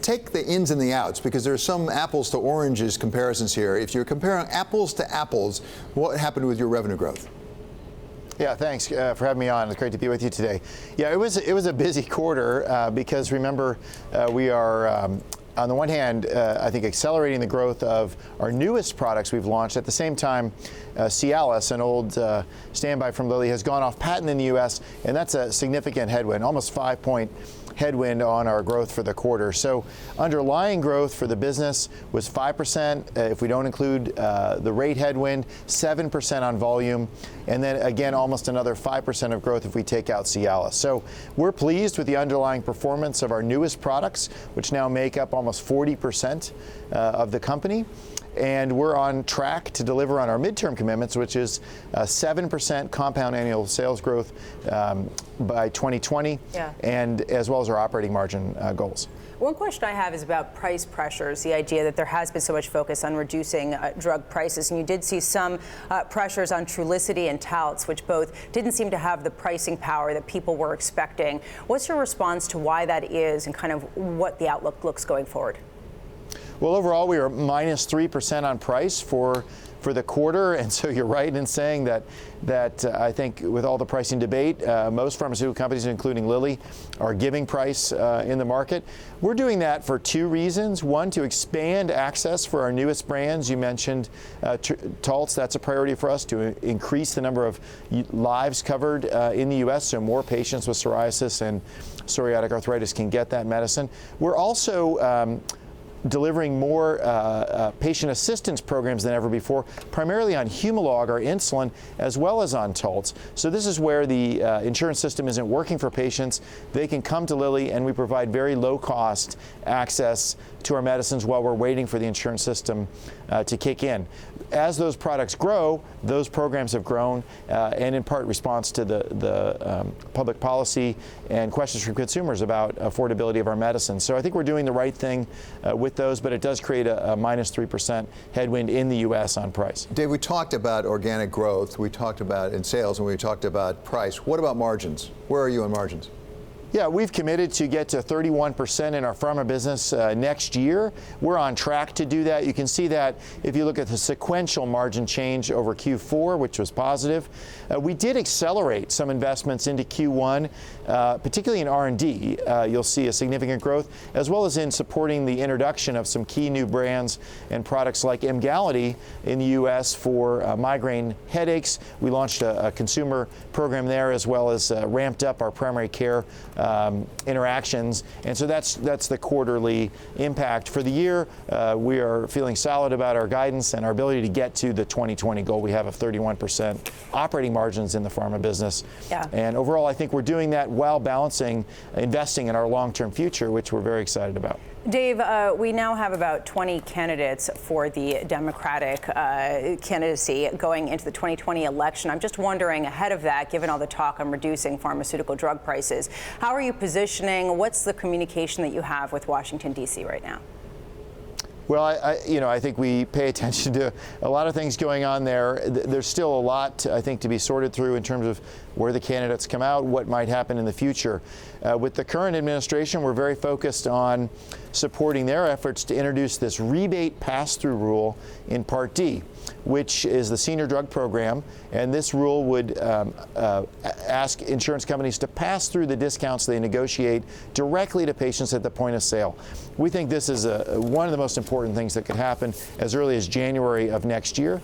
take the ins and the outs, because there's some apples to oranges comparisons here. If you're comparing apples to apples, what happened with your revenue growth? Yeah, thanks for having me on. It's great to be with you today. Yeah, it was a busy quarter because remember, we are on the one hand, I think accelerating the growth of our newest products we've launched. At the same time, Cialis, an old standby from Lilly, has gone off patent in the U.S., and that's a significant headwind, almost 5-point headwind on our growth for the quarter. So underlying growth for the business was 5% if we don't include the rate headwind, 7% on volume, and then again almost another 5% of growth if we take out Cialis. So we're pleased with the underlying performance of our newest products, which now make up almost 40% of the company. And we're on track to deliver on our midterm commitments, which is 7% compound annual sales growth by 2020, and as well as our operating margin goals. One question I have is about price pressures, the idea that there has been so much focus on reducing drug prices, and you did see some pressures on Trulicity and Taltz, which both didn't seem to have the pricing power that people were expecting. What's your response to why that is and kind of what the outlook looks going forward? Well, overall, we are minus 3% on price for the quarter, and so you're right in saying that I think with all the pricing debate, most pharmaceutical companies, including Lilly, are giving price in the market. We're doing that for two reasons. One, to expand access for our newest brands. You mentioned Taltz. That's a priority for us, to increase the number of lives covered in the U.S. so more patients with psoriasis and psoriatic arthritis can get that medicine. We're also delivering more patient assistance programs than ever before, primarily on Humalog, our insulin, as well as on Taltz. So this is where the insurance system isn't working for patients. They can come to Lilly, and we provide very low-cost access to our medicines while we're waiting for the insurance system to kick in. As those products grow, those programs have grown, and in part response to the public policy and questions from consumers about affordability of our medicines. So I think we're doing the right thing with those, but it does create a minus 3% headwind in the U.S. on price. Dave, we talked about organic growth, we talked about in sales, and we talked about price. What about margins? Where are you on margins? Yeah, we've committed to get to 31% in our pharma business next year. We're on track to do that. You can see that if you look at the sequential margin change over Q4, which was positive. We did accelerate some investments into Q1, particularly in R&D. You'll see a significant growth, as well as in supporting the introduction of some key new brands and products like Emgality in the U.S. for migraine headaches. We launched a consumer program there, as well as ramped up our primary care interactions, and so that's the quarterly impact. For the year, we are feeling solid about our guidance and our ability to get to the 2020 goal we have of 31% operating margins in the pharma business. And overall, I think we're doing that while balancing investing in our long-term future, which we're very excited about. Dave, we now have about 20 candidates for the Democratic candidacy going into the 2020 election. I'm just wondering, ahead of that, given all the talk on reducing pharmaceutical drug prices, how are you positioning? What's the communication that you have with Washington, D.C. right now? Well, I think we pay attention to a lot of things going on there. There's still a lot, I think, to be sorted through in terms of where the candidates come out, what might happen in the future. With the current administration, we're very focused on supporting their efforts to introduce this rebate pass-through rule in Part D, which is the senior drug program, and this rule would ask insurance companies to pass through the discounts they negotiate directly to patients at the point of sale. We think this is one of the most important things that could happen as early as January of next year.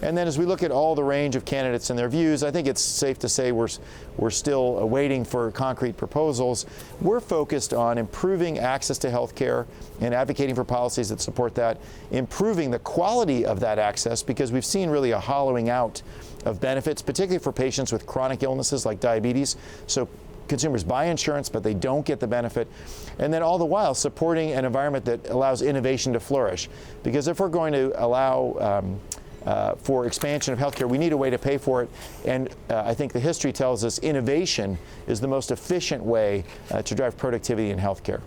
And then as we look at all the range of candidates and their views, I think it's safe to say we're still waiting for concrete proposals. We're focused on improving access to health care and advocating for policies that support that, improving the quality of that access, because we've seen really a hollowing out of benefits, particularly for patients with chronic illnesses like diabetes. So consumers buy insurance, but they don't get the benefit. And then all the while supporting an environment that allows innovation to flourish. Because if we're going to allow for expansion of healthcare, we need a way to pay for it. And I think the history tells us innovation is the most efficient way to drive productivity in healthcare.